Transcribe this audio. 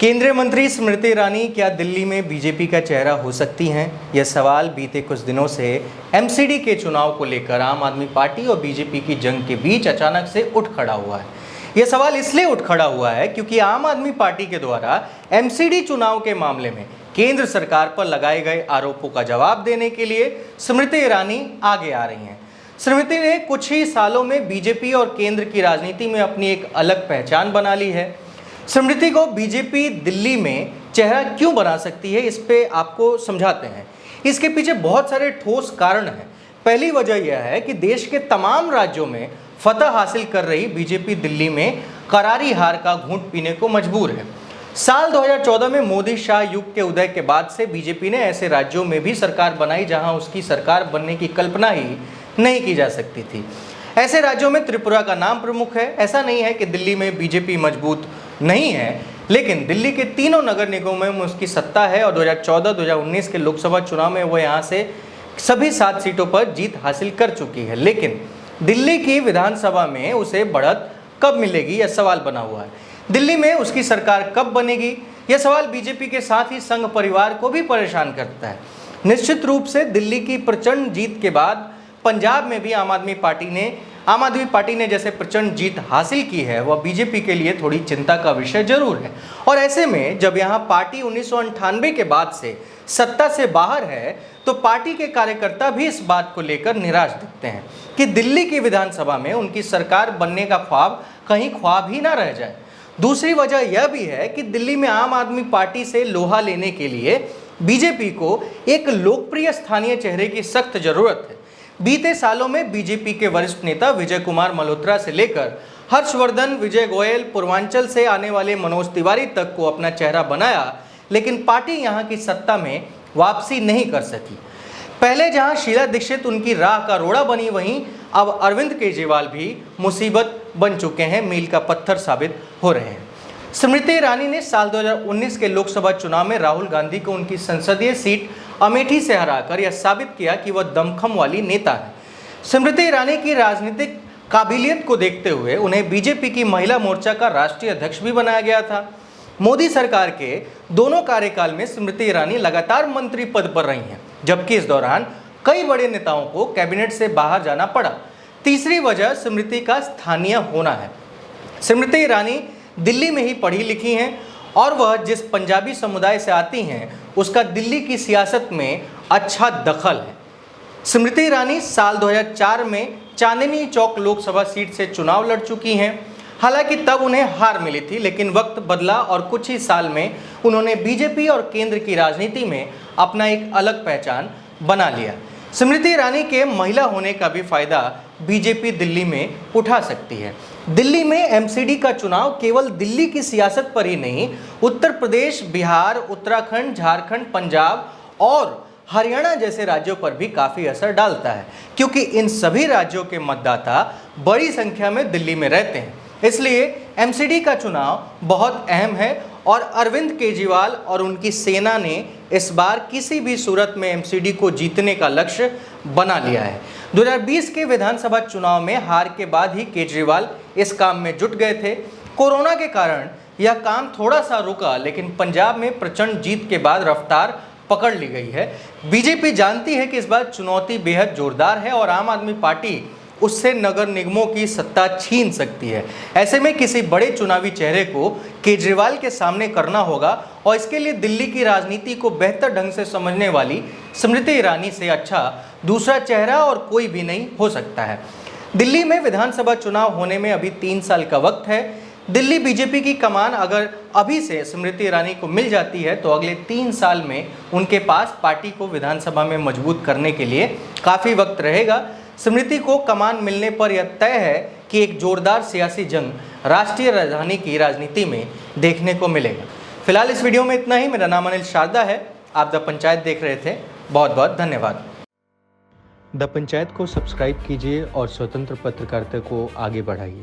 केंद्रीय मंत्री स्मृति ईरानी क्या दिल्ली में बीजेपी का चेहरा हो सकती हैं? यह सवाल बीते कुछ दिनों से एमसीडी के चुनाव को लेकर आम आदमी पार्टी और बीजेपी की जंग के बीच अचानक से उठ खड़ा हुआ है। यह सवाल इसलिए उठ खड़ा हुआ है क्योंकि आम आदमी पार्टी के द्वारा एमसीडी चुनाव के मामले में केंद्र सरकार पर लगाए गए आरोपों का जवाब देने के लिए स्मृति ईरानी आगे आ रही हैं। स्मृति ने कुछ ही सालों में बीजेपी और केंद्र की राजनीति में अपनी एक अलग पहचान बना ली है। स्मृति को बीजेपी दिल्ली में चेहरा क्यों बना सकती है, इस पे आपको समझाते हैं। इसके पीछे बहुत सारे ठोस कारण हैं। पहली वजह यह है कि देश के तमाम राज्यों में फतह हासिल कर रही बीजेपी दिल्ली में करारी हार का घूंट पीने को मजबूर है। साल 2014 में मोदी शाह युग के उदय के बाद से बीजेपी ने ऐसे राज्यों में भी सरकार बनाई जहां उसकी सरकार बनने की कल्पना ही नहीं की जा सकती थी। ऐसे राज्यों में त्रिपुरा का नाम प्रमुख है। ऐसा नहीं है कि दिल्ली में बीजेपी मजबूत नहीं है, लेकिन दिल्ली के तीनों नगर निगमों में उसकी सत्ता है और 2014-2019 के लोकसभा चुनाव में वो यहाँ से सभी 7 सीटों पर जीत हासिल कर चुकी है। लेकिन दिल्ली की विधानसभा में उसे बढ़त कब मिलेगी, यह सवाल बना हुआ है। दिल्ली में उसकी सरकार कब बनेगी, यह सवाल बीजेपी के साथ ही संघ परिवार को भी परेशान करता है। निश्चित रूप से दिल्ली की प्रचंड जीत के बाद पंजाब में भी आम आदमी पार्टी ने जैसे प्रचंड जीत हासिल की है, वह बीजेपी के लिए थोड़ी चिंता का विषय जरूर है। और ऐसे में जब यहाँ पार्टी 1998 के बाद से सत्ता से बाहर है, तो पार्टी के कार्यकर्ता भी इस बात को लेकर निराश दिखते हैं कि दिल्ली की विधानसभा में उनकी सरकार बनने का ख्वाब कहीं ख्वाब ही ना रह जाए। दूसरी वजह यह भी है कि दिल्ली में आम आदमी पार्टी से लोहा लेने के लिए बीजेपी को एक लोकप्रिय स्थानीय चेहरे की सख्त जरूरत है। बीते सालों में बीजेपी के वरिष्ठ नेता विजय कुमार मल्होत्रा से लेकर हर्षवर्धन, विजय गोयल, पूर्वांचल से आने वाले मनोज तिवारी तक को अपना चेहरा बनाया, लेकिन पार्टी यहां की सत्ता में वापसी नहीं कर सकी। पहले जहां शीला दीक्षित उनकी राह का रोड़ा बनी, वहीं अब अरविंद केजरीवाल भी मुसीबत बन चुके हैं, मील का पत्थर साबित हो रहे हैं। स्मृति ईरानी ने साल 2019 के लोकसभा चुनाव में राहुल गांधी को उनकी संसदीय सीट अमेठी से हराकर यह साबित किया कि वह दमखम वाली नेता है। स्मृति ईरानी की राजनीतिक काबिलियत को देखते हुए उन्हें बीजेपी की महिला मोर्चा का राष्ट्रीय अध्यक्ष भी बनाया गया था। मोदी सरकार के दोनों कार्यकाल में स्मृति ईरानी लगातार मंत्री पद पर रही हैं, जबकि इस दौरान कई बड़े नेताओं को कैबिनेट से बाहर जाना पड़ा। तीसरी वजह स्मृति का स्थानीय होना है। स्मृति ईरानी दिल्ली में ही पढ़ी लिखी हैं और वह जिस पंजाबी समुदाय से आती हैं, उसका दिल्ली की सियासत में अच्छा दखल है। स्मृति ईरानी साल 2004 में चांदनी चौक लोकसभा सीट से चुनाव लड़ चुकी हैं। हालांकि तब उन्हें हार मिली थी, लेकिन वक्त बदला और कुछ ही साल में उन्होंने बीजेपी और केंद्र की राजनीति में अपना एक अलग पहचान बना लिया। स्मृति ईरानी के महिला होने का भी फायदा बीजेपी दिल्ली में उठा सकती है। दिल्ली में एमसीडी का चुनाव केवल दिल्ली की सियासत पर ही नहीं, उत्तर प्रदेश, बिहार, उत्तराखंड, झारखंड, पंजाब और हरियाणा जैसे राज्यों पर भी काफ़ी असर डालता है, क्योंकि इन सभी राज्यों के मतदाता बड़ी संख्या में दिल्ली में रहते हैं। इसलिए एमसीडी का चुनाव बहुत अहम है और अरविंद केजरीवाल और उनकी सेना ने इस बार किसी भी सूरत में एमसीडी को जीतने का लक्ष्य बना लिया है। 2020 के विधानसभा चुनाव में हार के बाद ही केजरीवाल इस काम में जुट गए थे। कोरोना के कारण यह काम थोड़ा सा रुका, लेकिन पंजाब में प्रचंड जीत के बाद रफ्तार पकड़ ली गई है। बीजेपी जानती है कि इस बार चुनौती बेहद जोरदार है और आम आदमी पार्टी उससे नगर निगमों की सत्ता छीन सकती है। ऐसे में किसी बड़े चुनावी चेहरे को केजरीवाल के सामने करना होगा और इसके लिए दिल्ली की राजनीति को बेहतर ढंग से समझने वाली स्मृति ईरानी से अच्छा दूसरा चेहरा और कोई भी नहीं हो सकता है। दिल्ली में विधानसभा चुनाव होने में अभी 3 साल का वक्त है। दिल्ली बीजेपी की कमान अगर अभी से स्मृति ईरानी को मिल जाती है, तो अगले 3 साल में उनके पास पार्टी को विधानसभा में मजबूत करने के लिए काफ़ी वक्त रहेगा। स्मृति को कमान मिलने पर यह तय है कि एक जोरदार सियासी जंग राष्ट्रीय राजधानी की राजनीति में देखने को मिलेगा। फिलहाल इस वीडियो में इतना ही। मेरा नाम अनिल शारदा है। आप द पंचायत देख रहे थे। बहुत बहुत धन्यवाद। द पंचायत को सब्सक्राइब कीजिए और स्वतंत्र पत्रकारिता को आगे बढ़ाइए।